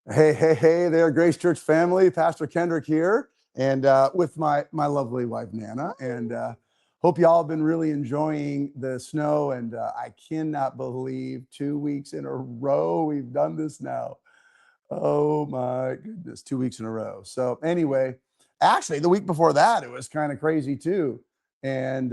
Hey there, Grace Church family. Pastor Kendrick here, and with my lovely wife, Nana. And hope y'all have been really enjoying the snow. And I cannot believe 2 weeks in a row we've done this now. Oh my goodness, 2 weeks in a row. So anyway, actually, the week before that, it was kind of crazy too. And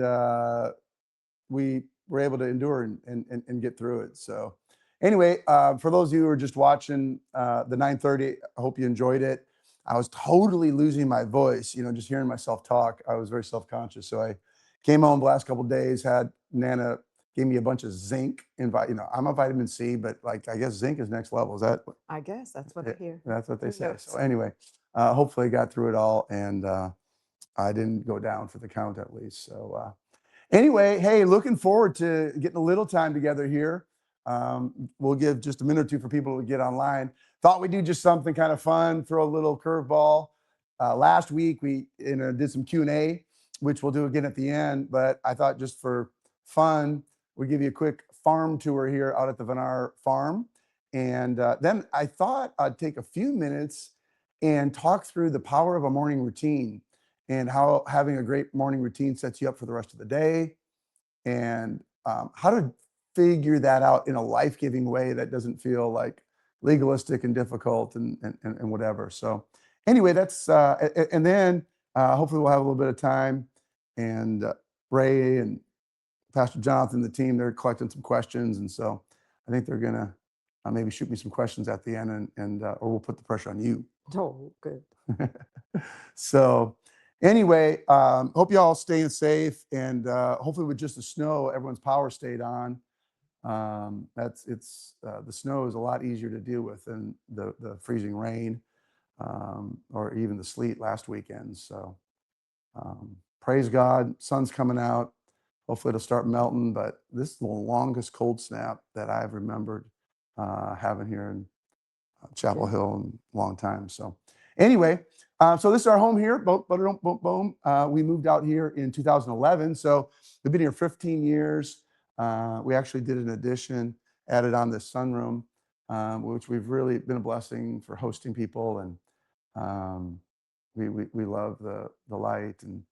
we were able to endure and get through it. So anyway, for those of you who are just watching the 9:30, I hope you enjoyed it. I was totally losing my voice, just hearing myself talk. I was very self-conscious. So I came home the last couple of days, had Nana gave me a bunch of zinc. I'm a vitamin C, but like I guess zinc is next level. Is that? I guess that's what I hear. That's what they Who say. knows? So anyway, hopefully I got through it all, and I didn't go down for the count at least. So anyway, hey, looking forward to getting a little time together here. We'll give just a minute or two for people to get online. Thought we'd do just something kind of fun, throw a little curveball. Last week we did some Q&A, which we'll do again at the end. But I thought just for fun, we'd give you a quick farm tour here out at the Vinar farm. And then I thought I'd take a few minutes and talk through the power of a morning routine and how having a great morning routine sets you up for the rest of the day, and how to figure that out in a life-giving way that doesn't feel like legalistic and difficult and whatever. So anyway, that's and then hopefully we'll have a little bit of time, and Ray and Pastor Jonathan, the team, they're collecting some questions, and so I think they're gonna maybe shoot me some questions at the end, and or we'll put the pressure on you. Oh, good. So anyway, hope you all staying safe, and hopefully with just the snow, everyone's power stayed on. The snow is a lot easier to deal with than the freezing rain, or even the sleet last weekend. So praise God, sun's coming out. Hopefully it'll start melting, but this is the longest cold snap that I've remembered having here in Chapel Hill in a long time. So anyway, so this is our home here. Boom, boom, boom, boom. We moved out here in 2011. So we've been here 15 years. We actually did an addition, added on this sunroom, which we've really been a blessing for hosting people. And we love the light. And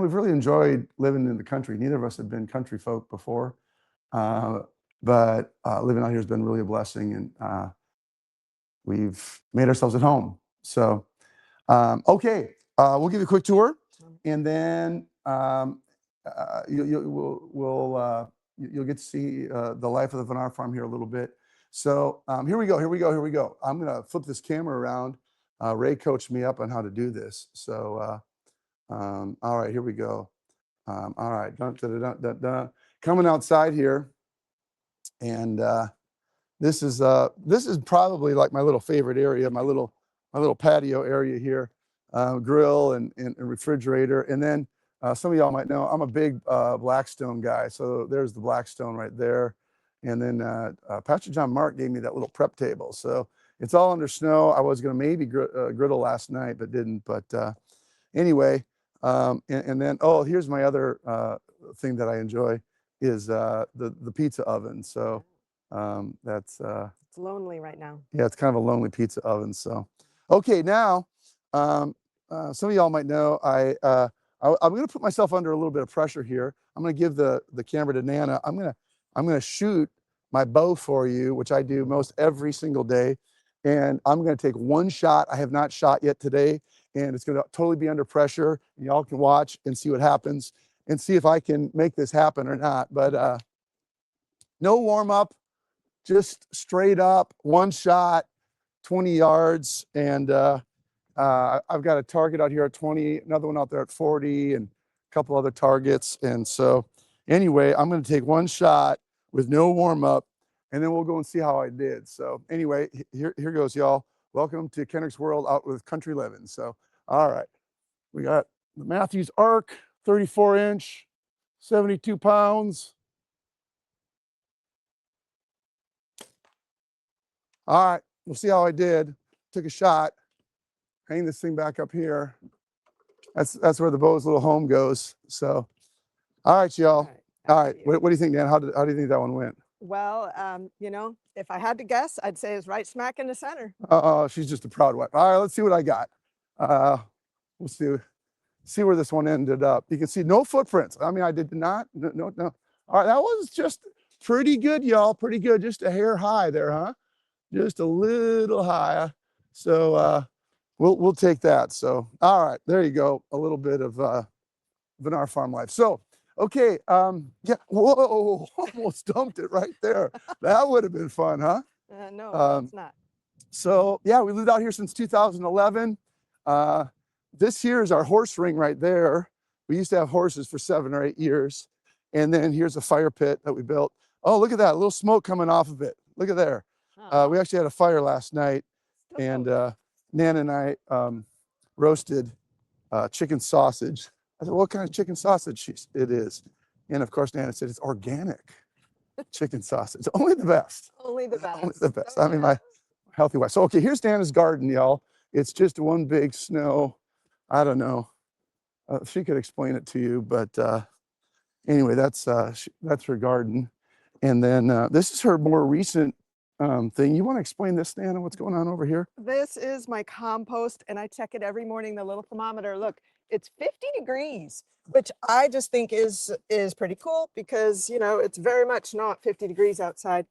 we've really enjoyed living in the country. Neither of us had been country folk before. But living out here has been really a blessing. And we've made ourselves at home. So, okay, we'll give you a quick tour, and then you'll get to see the life of the Vinar farm here a little bit. So here we go. I'm gonna flip this camera around. Ray coached me up on how to do this. So, all right, here we go. All right, coming outside here, and this is probably like my little favorite area, my little patio area here, grill and refrigerator. And then some of y'all might know I'm a big Blackstone guy, so there's the Blackstone right there. And then Pastor John Mark gave me that little prep table, so it's all under snow. I was going to maybe griddle last night, but didn't. But anyway, and then here's my other thing that I enjoy is the pizza oven. So that's It's lonely right now. yeah, it's kind of a lonely pizza oven. So okay, now some of y'all might know I'm going to put myself under a little bit of pressure here. I'm going to give the camera to Nana. I'm going to shoot my bow for you, which I do most every single day, and I'm going to take one shot. I have not shot yet today, and it's going to totally be under pressure. And y'all can watch and see what happens and see if I can make this happen or not. But no warm up, just straight up one shot, 20 yards. And I've got a target out here at 20, another one out there at 40, and a couple other targets. And so anyway, I'm going to take one shot with no warm up, and then we'll go and see how I did. So anyway, here goes, y'all. Welcome to Kendrick's World out with country living. So, all right, we got the Matthews Arc, 34-inch, 72 pounds. All right, we'll see how I did. Took a shot. Hang this thing back up here. That's where the bow's little home goes. So, all right, y'all. All right. What do you think, Dan? How do you think that one went? Well, you know, if I had to guess, I'd say it's right smack in the center. She's just a proud wife. All right, let's see what I got. We'll see where this one ended up. You can see no footprints. I mean, I did not. No. All right, that was just pretty good, y'all. Pretty good. Just a hair high there, huh? Just a little high. So we'll take that. So all right, there you go. A little bit of Vinar farm life. So okay, yeah. Whoa, almost dumped it right there. That would have been fun, huh? No, it's not. So yeah, we lived out here since 2011. This here is our horse ring right there. We used to have horses for 7 or 8 years. And then here's a fire pit that we built. Oh, look at that, a little smoke coming off of it. Look at there. We actually had a fire last night, and Nana and I roasted chicken sausage. I said, what kind of chicken sausage it is? And of course, Nana said, it's organic chicken sausage. Only the best. Only the best. Only the best. I mean, my healthy wife. So, okay, here's Nana's garden, y'all. It's just one big snow. I don't know. She could explain it to you, but anyway, that's her garden. And then this is her more recent thing. You want to explain this, Nana? What's going on over here? This is my compost, and I check it every morning, the little thermometer. Look, it's 50 degrees, which I just think is pretty cool because, you know, it's very much not 50 degrees outside.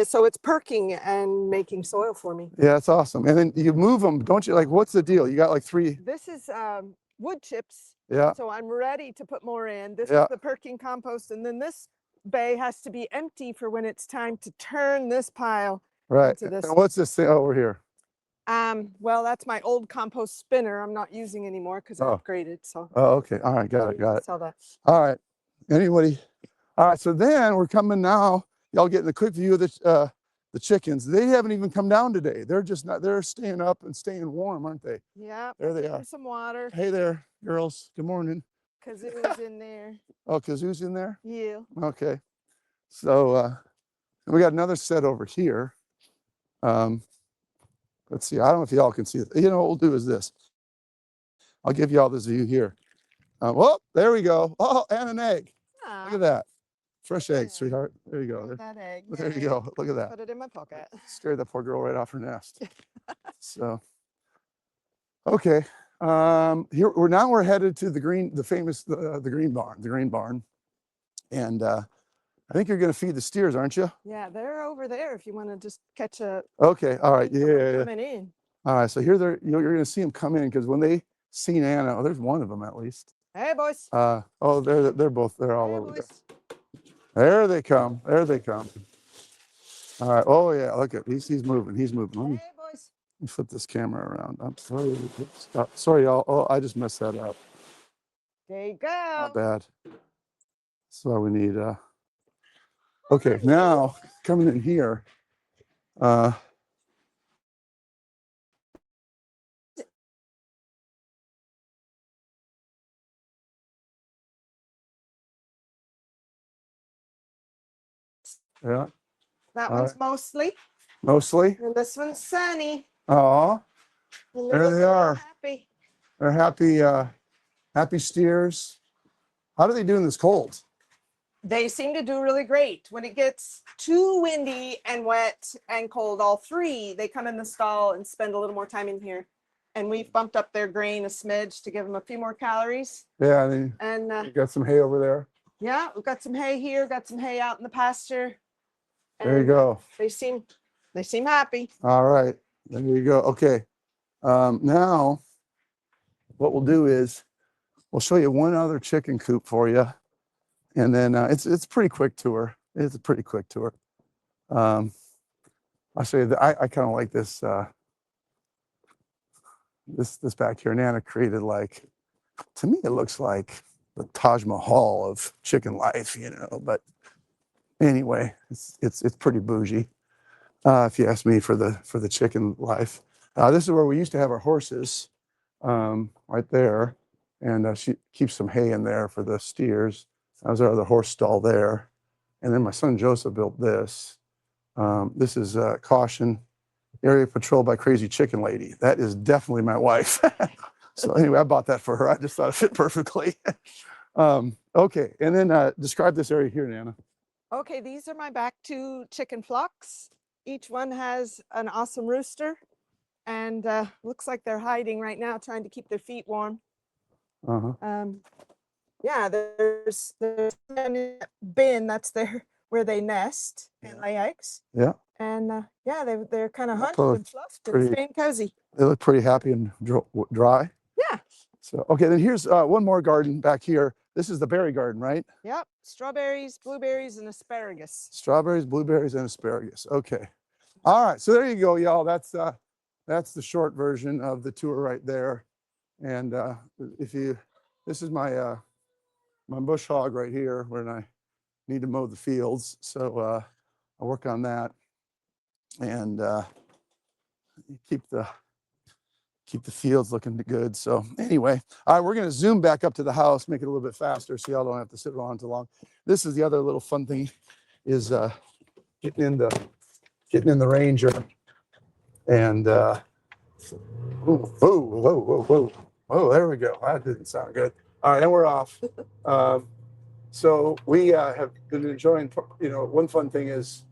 So it's perking and making soil for me. Yeah, that's awesome. And then you move them, don't you? Like, what's the deal? You got like 3. This is wood chips. Yeah. So I'm ready to put more in. This Yeah. is the perking compost. And then this bay has to be empty for when it's time to turn this pile Right. into this. And what's this thing over here? Well, that's my old compost spinner. I'm not using anymore because I upgraded. So. Oh, okay. All right. Got it. Sell that. All right. Anybody? All right. So then we're coming now. Y'all getting a quick view of the chickens. They haven't even come down today. They're just not. They're staying up and staying warm, aren't they? Yeah. There they are. Some water. Hey there, girls. Good morning. Kazoo's in there. Oh, Kazoo's in there? Yeah. Okay. So we got another set over here. Let's see. I don't know if y'all can see it. You know what we'll do is this. I'll give y'all this view here. Oh, there we go. Oh, and an egg. Look at that. Fresh egg, sweetheart. There you go. That egg. There you go. Look at that. Put it in my pocket. Scared that poor girl right off her nest. So, okay. Here we're headed to the green barn, and I think you're going to feed the steers, aren't you? Yeah, they're over there. If you want to just catch a. Okay. All right. Yeah. Coming in. All right. So here you're going to see them come in because when they see Nana, there's one of them at least. Hey, boys. Oh, they're all over there. There they come. There they come. All right. Oh yeah. Look at he's moving. He's moving. Let me flip this camera around. I'm sorry. Sorry, y'all. Oh, I just messed that up. There you go. Not bad. That's why we need. Okay. Now coming in here. Yeah. That one's mostly. Mostly. And this one's Sunny. Oh, there they are. Happy. They're happy steers. How do they do in this cold? They seem to do really great. When it gets too windy and wet and cold, all 3, they come in the stall and spend a little more time in here. And we've bumped up their grain a smidge to give them a few more calories. Yeah, and you got some hay over there. Yeah, we've got some hay here, got some hay out in the pasture. There you go. They seem happy. All right, there you go. Okay, now what we'll do is we'll show you one other chicken coop for you, and then it's a pretty quick tour. It's a pretty quick tour. I'll show you. I kind of like this. This back here, Nana created like. To me, it looks like the Taj Mahal of chicken life, you know. But anyway, it's pretty bougie, if you ask me, for the chicken life. This is where we used to have our horses, right there, and she keeps some hay in there for the steers. That was our other horse stall there, and then my son Joseph built this. This is caution, area patrolled by crazy chicken lady. That is definitely my wife. So anyway, I bought that for her. I just thought it fit perfectly. Okay, and then describe this area here, Nana. Okay, these are my back two chicken flocks. Each one has an awesome rooster, and looks like they're hiding right now, trying to keep their feet warm. Uh-huh. Yeah, there's one in that bin that's there where they nest and lay eggs. Yeah. And yeah, they're kind of They're hunched both and fluffed and pretty, staying cozy. they look pretty happy and dry. Yeah. So, okay, then here's one more garden back here. This is the berry garden, right? Yep. Strawberries, blueberries, and asparagus. Strawberries, blueberries, and asparagus. Okay. All right. So there you go, y'all. That's the short version of the tour right there. And this is my my bush hog right here, when I need to mow the fields. So I work on that and keep the fields looking good. So anyway, all right, we're going to zoom back up to the house, make it a little bit faster so y'all don't have to sit around too long. This is the other little fun thing, is getting in the Ranger. And whoa, there we go. That didn't sound good. All right, and we're off. So we have been enjoying, one fun thing is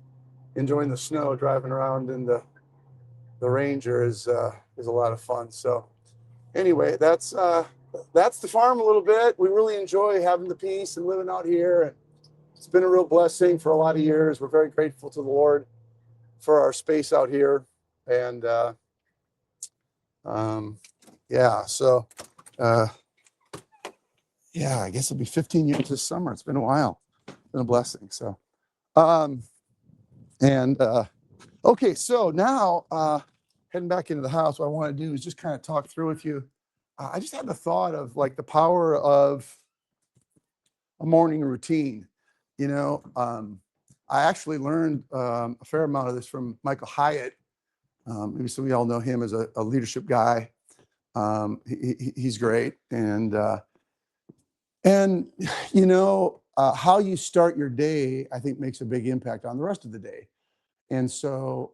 enjoying the snow. Driving around in the Ranger is a lot of fun. So anyway, that's the farm a little bit. We really enjoy having the peace and living out here. And it's been a real blessing for a lot of years. We're very grateful to the Lord for our space out here. And yeah, so yeah, I guess it'll be 15 years this summer. It's been a while. It's been a blessing. So okay, so now heading back into the house, what I want to do is just kind of talk through with you. I just had the thought of like the power of a morning routine. I actually learned a fair amount of this from Michael Hyatt. Maybe some of y'all know him as a leadership guy. He's great. And how you start your day, I think, makes a big impact on the rest of the day. And so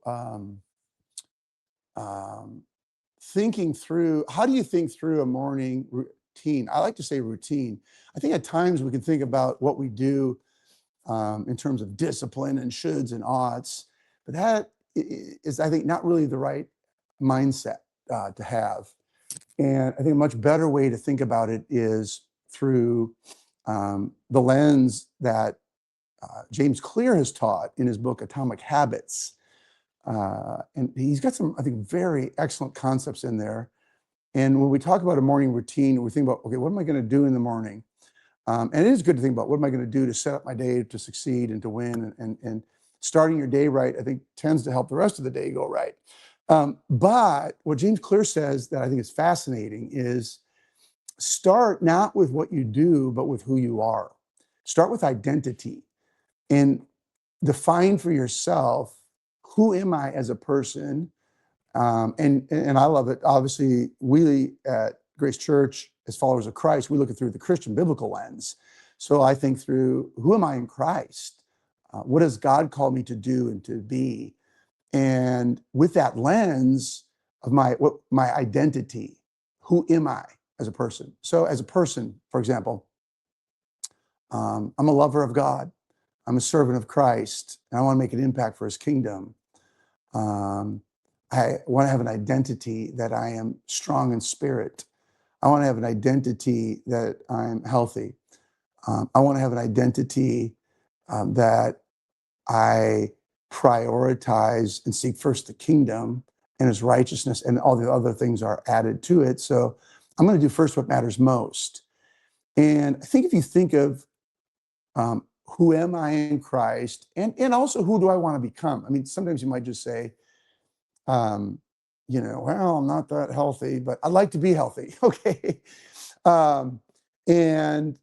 thinking through, how do you think through a morning routine? I like to say routine. I think at times we can think about what we do in terms of discipline and shoulds and oughts, but that is, I think, not really the right mindset to have. And I think a much better way to think about it is through the lens that James Clear has taught in his book, Atomic Habits. And he's got some, I think, very excellent concepts in there. And when we talk about a morning routine, we think about, okay, what am I going to do in the morning? And it is good to think about, what am I going to do to set up my day to succeed and to win? And starting your day right, I think, tends to help the rest of the day go right. But what James Clear says that I think is fascinating is start not with what you do, but with who you are. Start with identity and define for yourself, who am I as a person? And I love it. Obviously, we at Grace Church, as followers of Christ, we look at through the Christian biblical lens. So I think through, who am I in Christ? What does God call me to do and to be? And with that lens of my identity, who am I as a person? So as a person, for example, I'm a lover of God. I'm a servant of Christ, and I want to make an impact for his kingdom. I want to have an identity that I am strong in spirit. I want to have an identity that I'm healthy. I want to have an identity that I prioritize and seek first the kingdom and his righteousness, and all the other things are added to it. So I'm going to do first what matters most. And I think if you think of who am I in Christ, and also who do I want to become? I mean, sometimes you might just say, well, I'm not that healthy, but I'd like to be healthy. Okay. And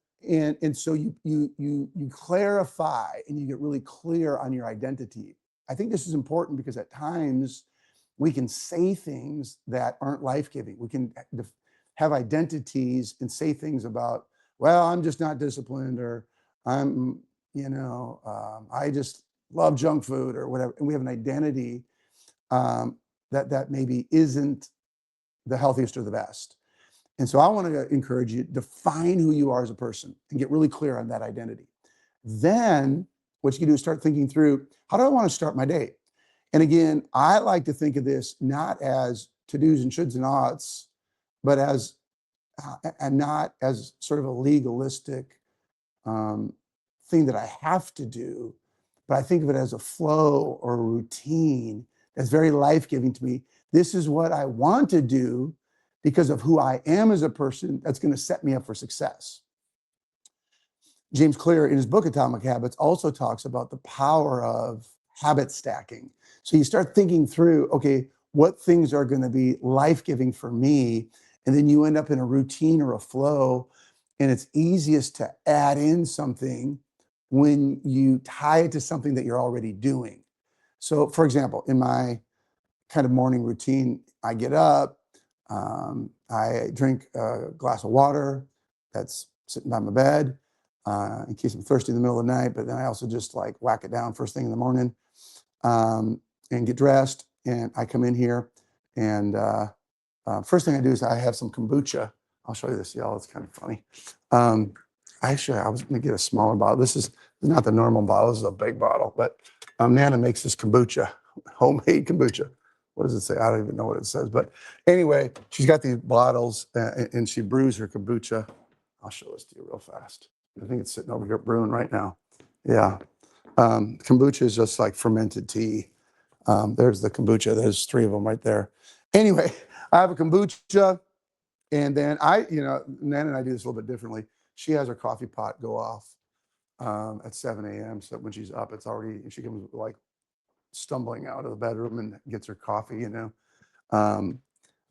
so you clarify and you get really clear on your identity. I think this is important because at times we can say things that aren't life-giving. We can have identities and say things about, well, I'm just not disciplined, or I'm, I just love junk food or whatever. And we have an identity that maybe isn't the healthiest or the best. And so I want to encourage you, define who you are as a person and get really clear on that identity. Then what you can do is start thinking through, how do I want to start my day? And again, I like to think of this not as to-dos and shoulds and oughts, but as and not as sort of a legalistic um, thing that I have to do, but I think of it as a flow or a routine that's very life-giving to me. This is what I want to do because of who I am as a person that's going to set me up for success. James Clear, in his book Atomic Habits, also talks about the power of habit stacking. So you start thinking through, okay, what things are going to be life-giving for me? And then you end up in a routine or a flow. And it's easiest to add in something when you tie it to something that you're already doing. So, for example, in my kind of morning routine, I get up, I drink a glass of water that's sitting by my bed in case I'm thirsty in the middle of the night, but then I also just like whack it down first thing in the morning and get dressed. And I come in here and first thing I do is I have some kombucha. I'll show you this, y'all. It's kind of funny. Actually, I was going to get a smaller bottle. This is not the normal bottle. This is a big bottle. But Nana makes this kombucha, homemade kombucha. What does it say? I don't even know what it says. But anyway, she's got these bottles and she brews her kombucha. I'll show this to you real fast. I think it's sitting over here brewing right now. Yeah. Kombucha is just like fermented tea. There's the kombucha. There's 3 of them right there. Anyway, I have a kombucha. And then Nan and I do this a little bit differently. She has her coffee pot go off at 7 a.m. So when she's up, it's already, she comes like stumbling out of the bedroom and gets her coffee,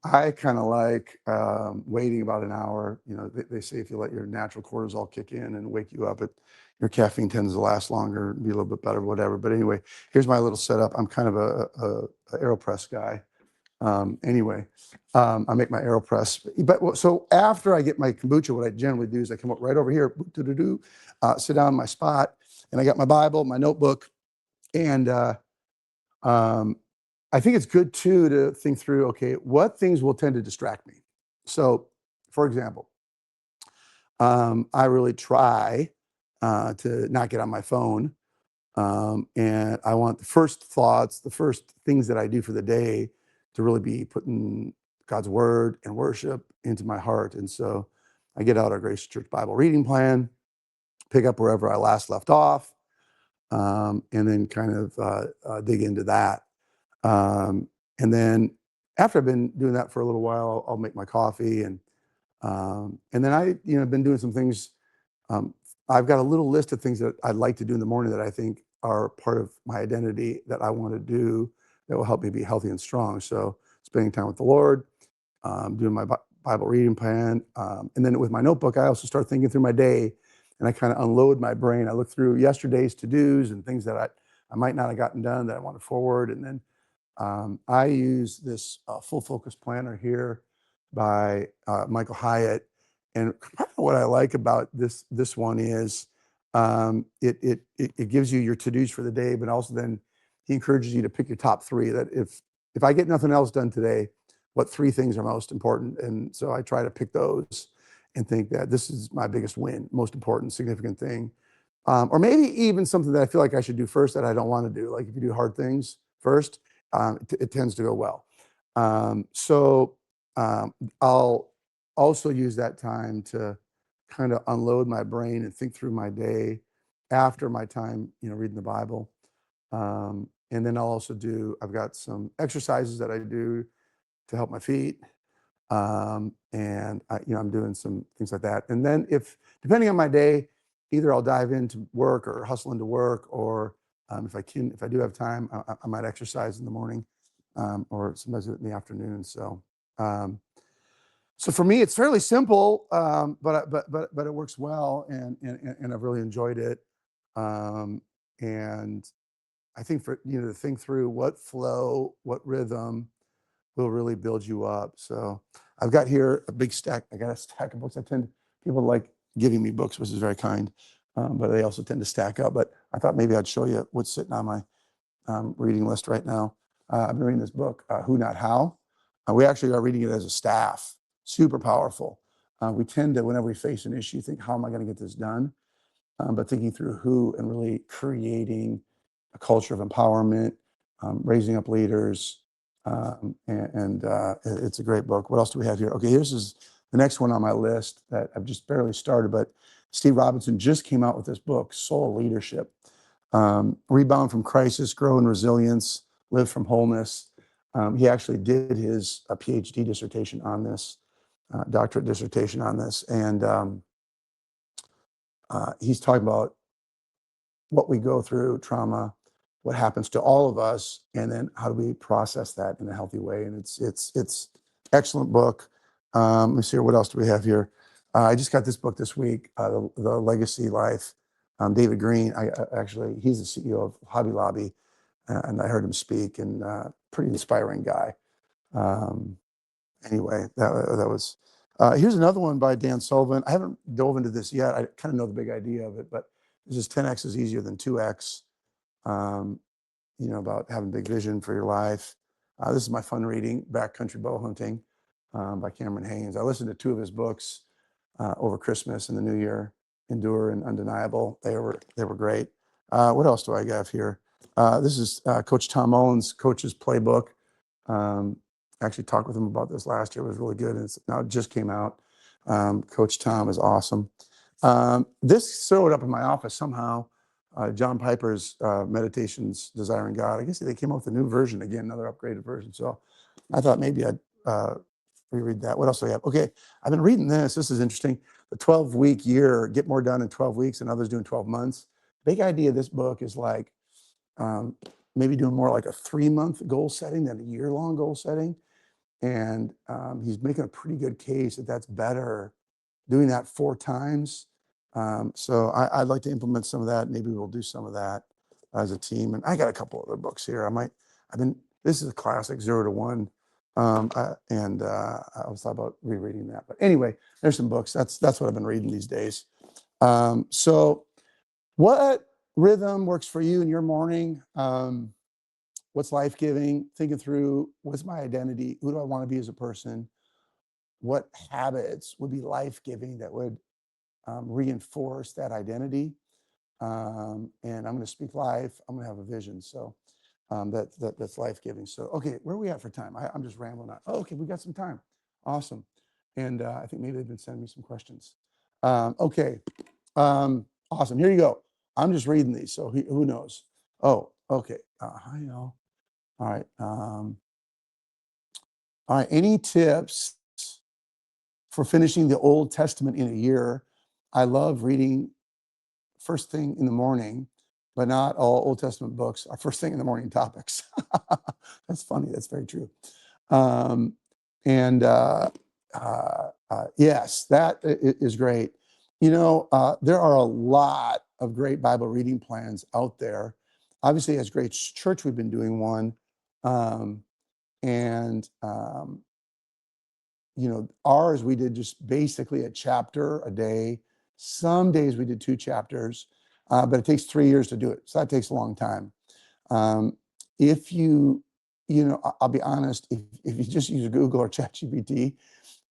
I kind of like waiting about an hour. They say if you let your natural cortisol kick in and wake you up, your caffeine tends to last longer, be a little bit better, whatever. But anyway, here's my little setup. I'm kind of a AeroPress guy. I make my AeroPress. But so after I get my kombucha, what I generally do is I come up right over here, sit down in my spot, and I got my Bible, my notebook, and I think it's good too to think through, okay, what things will tend to distract me. So, for example, I really try to not get on my phone. And I want the first thoughts, the first things that I do for the day to really be putting God's word and worship into my heart. And so I get out our Grace Church Bible reading plan, pick up wherever I last left off, and then kind of dig into that. And then after I've been doing that for a little while, I'll make my coffee and then I've been doing some things. I've got a little list of things that I'd like to do in the morning that I think are part of my identity that I want to do that will help me be healthy and strong. So spending time with the Lord, doing my Bible reading plan. And then with my notebook, I also start thinking through my day and I kind of unload my brain. I look through yesterday's to-dos and things that I might not have gotten done that I want to forward. And then I use this full focus planner here by Michael Hyatt. And what I like about this one is it gives you your to-dos for the day, but also then he encourages you to pick your top 3. That if I get nothing else done today, what 3 things are most important? And so I try to pick those and think that this is my biggest win, most important, significant thing. Or maybe even something that I feel like I should do first that I don't want to do. Like if you do hard things first, it tends to go well. I'll also use that time to kind of unload my brain and think through my day after my time, reading the Bible. And then I've got some exercises that I do to help my feet. I'm doing some things like that. And then depending on my day, either I'll dive into work or hustle into work, or if I do have time, I might exercise in the morning, or sometimes in the afternoon. So for me, it's fairly simple, but it works well, and I've really enjoyed it. And I think to think through what flow, what rhythm will really build you up. So I've got here a big stack. I got a stack of books. People like giving me books, which is very kind, but they also tend to stack up. But I thought maybe I'd show you what's sitting on my reading list right now. I've been reading this book, Who Not How. We actually are reading it as a staff. Super powerful. We tend to, whenever we face an issue, think, how am I going to get this done? but thinking through who and really creating a culture of empowerment, raising up leaders. It's a great book. What else do we have here? Okay, here's the next one on my list that I've just barely started, but Steve Robinson just came out with this book, Soul Leadership. Rebound from Crisis, Grow in Resilience, Live from Wholeness. He actually did his PhD dissertation on this, doctorate dissertation on this. And he's talking about what we go through, trauma, what happens to all of us, and then how do we process that in a healthy way. And it's excellent book. Let me see here, what else do we have here? I just got this book this week, the Legacy Life. David Green, actually, he's the CEO of Hobby Lobby, and I heard him speak, and pretty inspiring guy. Anyway, that was. Here's another one by Dan Sullivan. I haven't dove into this yet. I kind of know the big idea of it, but this is 10x is easier than 2x. About having big vision for your life. This is my fun reading, Backcountry Bow Hunting, by Cameron Haynes. I listened to 2 of his books over Christmas and the New Year, Endure and Undeniable. They were great. What else do I have here? This is Coach Tom Mullins' Coach's Playbook. Actually talked with him about this last year. It was really good. And now it just came out. Coach Tom is awesome. This showed up in my office somehow. John Piper's Meditations, Desiring God. I guess they came up with a new version again, another upgraded version. So I thought maybe I'd reread that. What else do I have? Okay, I've been reading this. This is interesting. The 12-week year, get more done in 12 weeks and others doing 12 months. Big idea of this book is like maybe doing more like a 3-month goal setting than a year-long goal setting. And he's making a pretty good case that that's better doing that 4 times. So I'd like to implement some of that. Maybe we'll do some of that as a team. And I got a couple other books here. This is a classic, 0 to 1. I was thought about rereading that. But anyway, there's some books. That's what I've been reading these days. So what rhythm works for you in your morning? What's life-giving? Thinking through, what's my identity? Who do I want to be as a person? What habits would be life-giving that would reinforce that identity? And I'm going to speak life. I'm going to have a vision. So that's life-giving. So, okay, where are we at for time? I'm just rambling on. Oh, okay, we got some time. Awesome. And I think maybe they've been sending me some questions. Okay. Awesome. Here you go. I'm just reading these. So who knows? Oh, okay. Hi, y'all. All right. All right. Any tips for finishing the Old Testament in a year? I love reading first thing in the morning, but not all Old Testament books are first thing in the morning topics. That's funny. That's very true. Yes, that is great. There are a lot of great Bible reading plans out there. Obviously, as Great Church, we've been doing one. Ours, we did just basically a chapter a day. Some days we did 2 chapters, but it takes 3 years to do it. So that takes a long time. If I'll be honest, if you just use Google or ChatGPT,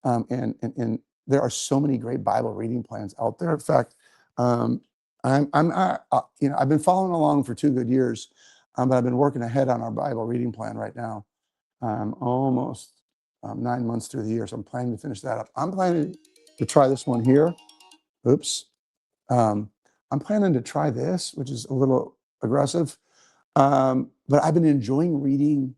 and there are so many great Bible reading plans out there. In fact, I've been following along for 2 good years, but I've been working ahead on our Bible reading plan right now. Almost 9 months through the year, so I'm planning to finish that up. I'm planning to try this one here. Oops. I'm planning to try this, which is a little aggressive, but I've been enjoying reading,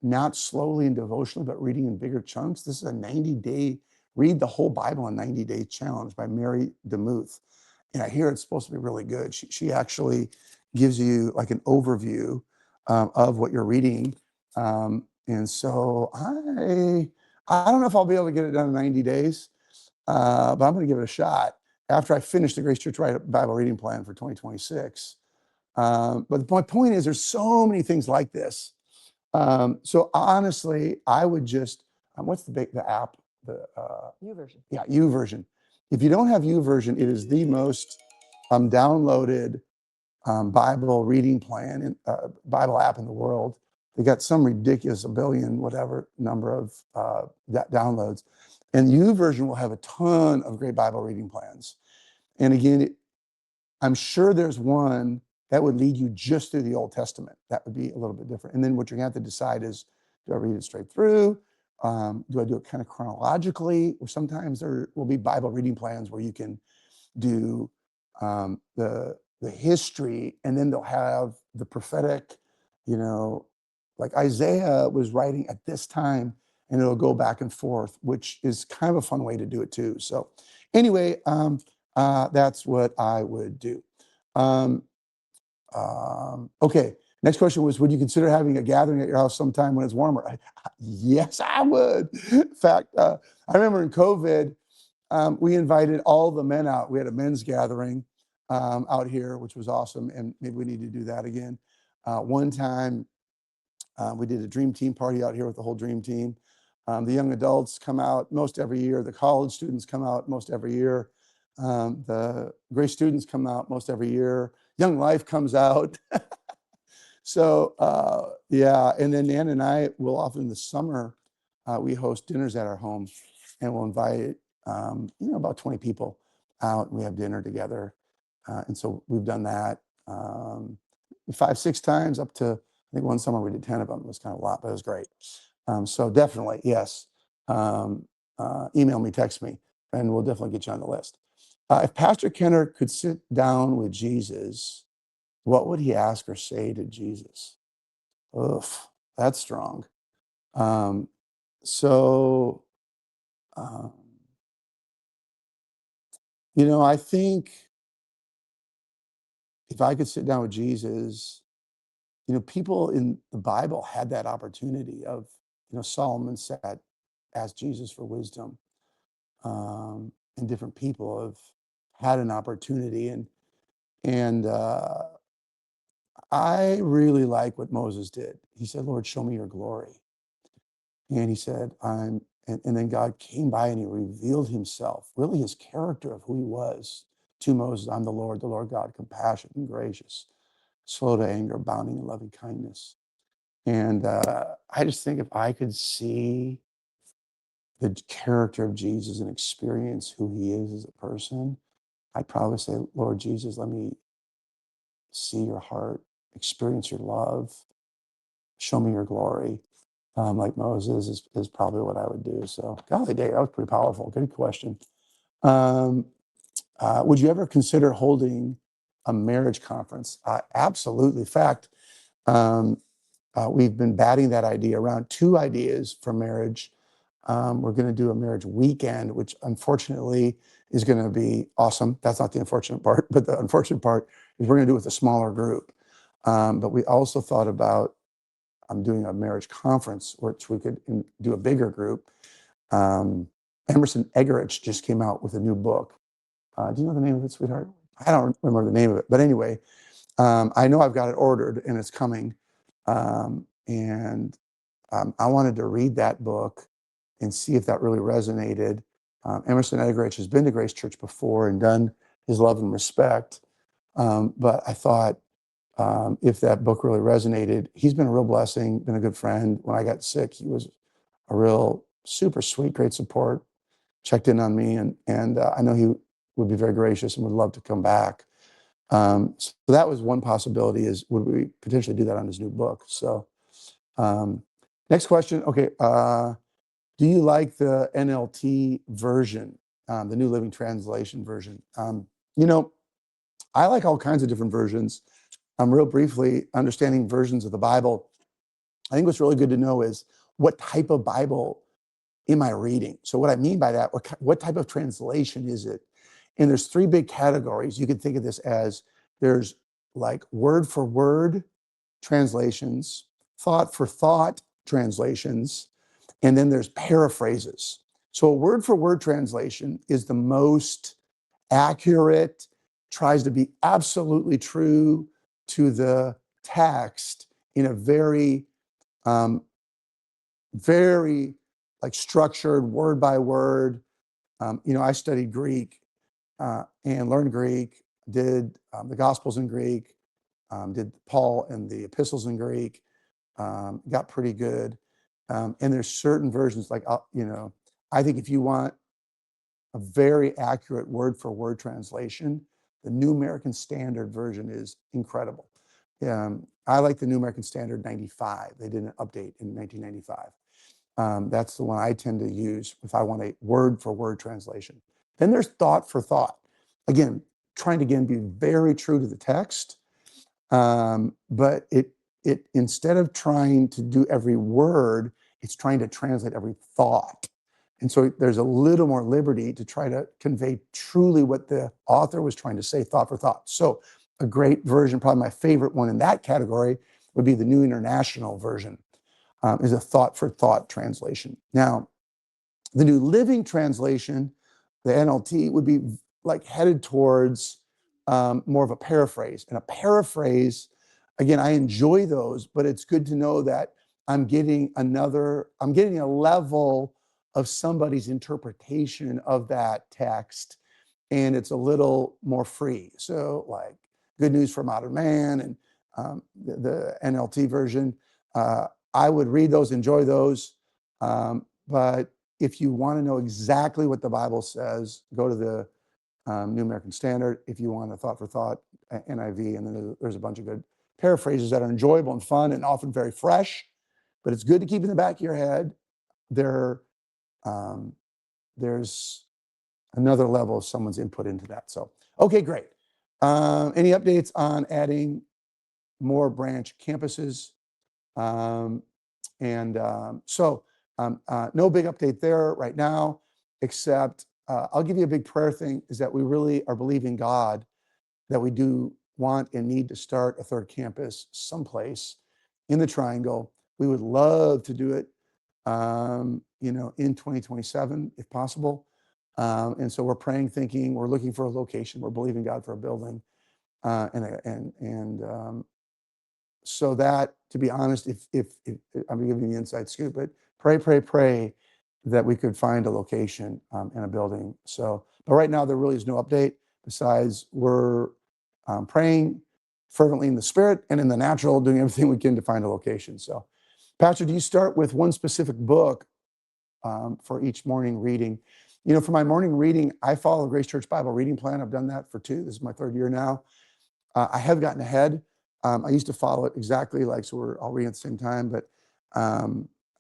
not slowly and devotionally, but reading in bigger chunks. This is a 90-day, read the whole Bible in 90-day challenge by Mary DeMuth. And I hear it's supposed to be really good. She actually gives you like an overview of what you're reading. And so I don't know if I'll be able to get it done in 90 days, but I'm going to give it a shot after I finish the Grace Church Bible reading plan for 2026. But my point is there's so many things like this. So honestly, I would just, what's the app? The YouVersion. Yeah, YouVersion. If you don't have YouVersion, it is the most downloaded Bible reading plan and Bible app in the world. They got some ridiculous, a billion, whatever number of downloads. And YouVersion will have a ton of great Bible reading plans. And again, I'm sure there's one that would lead you just through the Old Testament. That would be a little bit different. And then what you're going to have to decide is, do I read it straight through? Do I do it kind of chronologically? Or sometimes there will be Bible reading plans where you can do the history, and then they'll have the prophetic, you know, like Isaiah was writing at this time, and it'll go back and forth, which is kind of a fun way to do it too. So anyway, that's what I would do. Okay, next question was, would you consider having a gathering at your house sometime when it's warmer? Yes, I would. In fact, I remember in COVID, we invited all the men out. We had a men's gathering out here, which was awesome, and maybe we need to do that again. One time, we did a dream team party out here with the whole dream team. The young adults come out most every year. The college students come out most every year. The Grace students come out most every year. Young Life comes out. So yeah, and then Nan and I will often in the summer, we host dinners at our home, and we'll invite about 20 people out, and we have dinner together. And so we've done that 5, 6 times, up to, I think one summer we did 10 of them. It was kind of a lot, but it was great. So definitely, yes. Email me, text me, and we'll definitely get you on the list. If Pastor Kendrick could sit down with Jesus, what would he ask or say to Jesus? Oof, that's strong. Um, so, um, I think if I could sit down with Jesus, people in the Bible had that opportunity of, Solomon sat, asked Jesus for wisdom, and different people have had an opportunity, and I really like what Moses did. He said, "Lord, show me your glory." And he said, and then God came by and he revealed himself, really his character of who he was to Moses. "I'm the Lord God, compassionate and gracious, slow to anger, abounding in loving kindness." And I just think if I could see the character of Jesus and experience who he is as a person, I'd probably say, "Lord Jesus, let me see your heart, experience your love, show me your glory." Like Moses is probably what I would do. So, golly day, that was pretty powerful. Good question. Um, would you ever consider holding a marriage conference? Absolutely. In fact, um, we've been batting that idea around. 2 ideas for marriage. We're going to do a marriage weekend, which unfortunately is going to be awesome. That's not the unfortunate part, but the unfortunate part is we're going to do it with a smaller group. But we also thought about doing a marriage conference, which we could do a bigger group. Emerson Eggerichs just came out with a new book. Do you know the name of it, sweetheart? I don't remember the name of it, but anyway, I know I've got it ordered and it's coming. And I wanted to read that book and see if that really resonated. Emerson Eggerichs has been to Grace Church before and done his Love and Respect. But I thought, if that book really resonated, he's been a real blessing, been a good friend. When I got sick, he was a real super sweet, great support, checked in on me, and I know he would be very gracious and would love to come back. So that was one possibility, is would we potentially do that on his new book? So next question. Okay. Do you like the NLT version, the New Living Translation version? I like all kinds of different versions. Real briefly, understanding versions of the Bible. I think what's really good to know is what type of Bible am I reading? So what I mean by that, what type of translation is it? And there's 3 big categories. You can think of this as, there's like word for word translations, thought for thought translations, and then there's paraphrases. So a word for word translation is the most accurate, tries to be absolutely true to the text in a very, very like structured, word by word. I studied Greek and learned Greek, did the Gospels in Greek, did Paul and the epistles in Greek, got pretty good. And there's certain versions, like, I think if you want a very accurate word-for-word translation. The New American Standard version is incredible. I like the New American Standard 95. They did an update in 1995. That's the one I tend to use if I want a word-for-word translation. Then there's thought for thought. Again, trying to be very true to the text, but it instead of trying to do every word, it's trying to translate every thought. And so there's a little more liberty to try to convey truly what the author was trying to say, thought for thought. So a great version, probably my favorite one in that category, would be the New International Version, is a thought for thought translation. Now, the New Living Translation, the NLT, would be like headed towards more of a paraphrase. And a paraphrase, again, I enjoy those, but it's good to know that I'm getting a level of somebody's interpretation of that text, and it's a little more free. So like Good News for Modern Man and the NLT version, I would read those, enjoy those, but if you want to know exactly what the Bible says, go to the New American Standard. If you want a thought for thought, NIV, and then there's a bunch of good paraphrases that are enjoyable and fun and often very fresh, but it's good to keep in the back of your head. There's another level of someone's input into that. So, okay, great. Any updates on adding more branch campuses? No big update there right now, except I'll give you a big prayer thing, is that we really are believing God that we do want and need to start a third campus someplace in the Triangle. We would love to do it, in 2027, if possible. And so we're praying, thinking, we're looking for a location, we're believing God for a building, so that, to be honest, if I'm giving you the inside scoop, but pray that we could find a location and a building. So, but right now there really is no update besides we're praying fervently in the spirit and in the natural, doing everything we can to find a location. So, Pastor, do you start with one specific book for each morning reading? For my morning reading, I follow Grace Church Bible reading plan. I've done that for 2. This is my 3rd year now. I have gotten ahead. I used to follow it exactly so we're all reading at the same time, but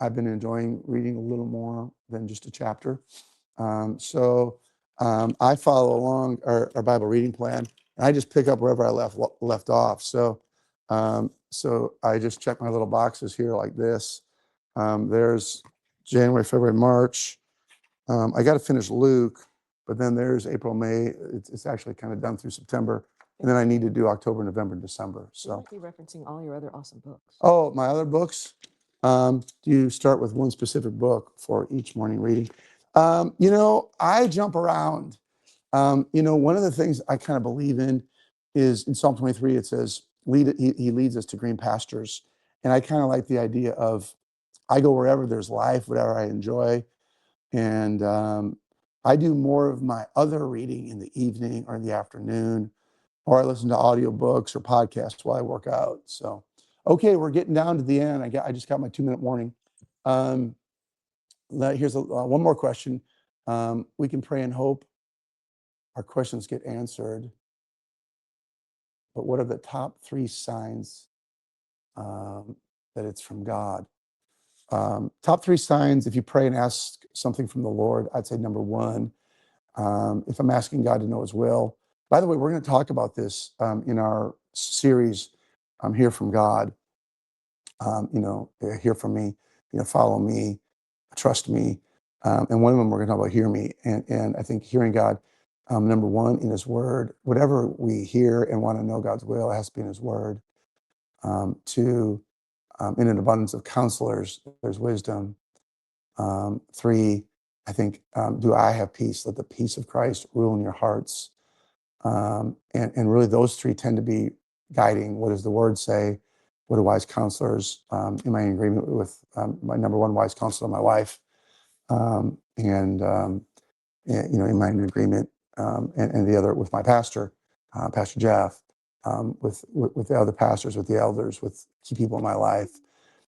I've been enjoying reading a little more than just a chapter. I follow along our Bible reading plan, and I just pick up wherever I left off. So I just check my little boxes here like this. There's January, February, March. I got to finish Luke, but then there's April, May. It's actually kind of done through September. And then I need to do October, November, and December. So you might be referencing all your other awesome books. Oh, my other books? Do you start with one specific book for each morning reading? I jump around. One of the things I kind of believe in is in Psalm 23, it says, he leads us to green pastures. And I kind of like the idea of, I go wherever there's life, whatever I enjoy. And I do more of my other reading in the evening or in the afternoon, or I listen to audiobooks or podcasts while I work out. So, okay, we're getting down to the end. I just got my 2-minute warning. Here's one more question. We can pray and hope our questions get answered. But what are the top 3 signs that it's from God? Top 3 signs, if you pray and ask something from the Lord, I'd say number 1, if I'm asking God to know His will. By the way, we're going to talk about this in our series, Hear from God. Hear from me, follow me, trust me. And one of them we're going to talk about hear me. And I think hearing God, number 1, in His Word. Whatever we hear and want to know God's will, it has to be in His Word. 2, in an abundance of counselors, there's wisdom. 3, I think, do I have peace? Let the peace of Christ rule in your hearts. And really those 3 tend to be guiding. What does the Word say? What do wise counselors? Am I in agreement with my number 1 wise counselor, my wife? Am I in agreement? And the other with my pastor, Pastor Jeff, with the other pastors, with the elders, with key people in my life.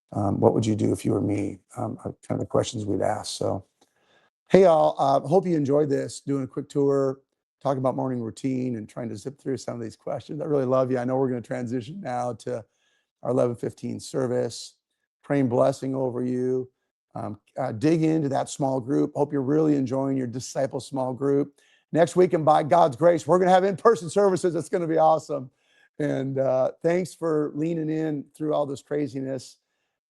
What would you do if you were me? Kind of the questions we'd ask. So Hey, y'all. Hope you enjoyed this, doing a quick tour, talking about morning routine and trying to zip through some of these questions. I really love you. I know we're going to transition now to our 11:15 service, praying blessing over you. Dig into that small group. Hope you're really enjoying your disciple small group. Next week, and by God's grace, we're going to have in-person services. It's going to be awesome. And thanks for leaning in through all this craziness.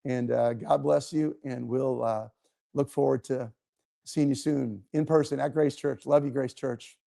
And God bless you. And we'll look forward to seeing you soon in person at Grace Church. Love you, Grace Church.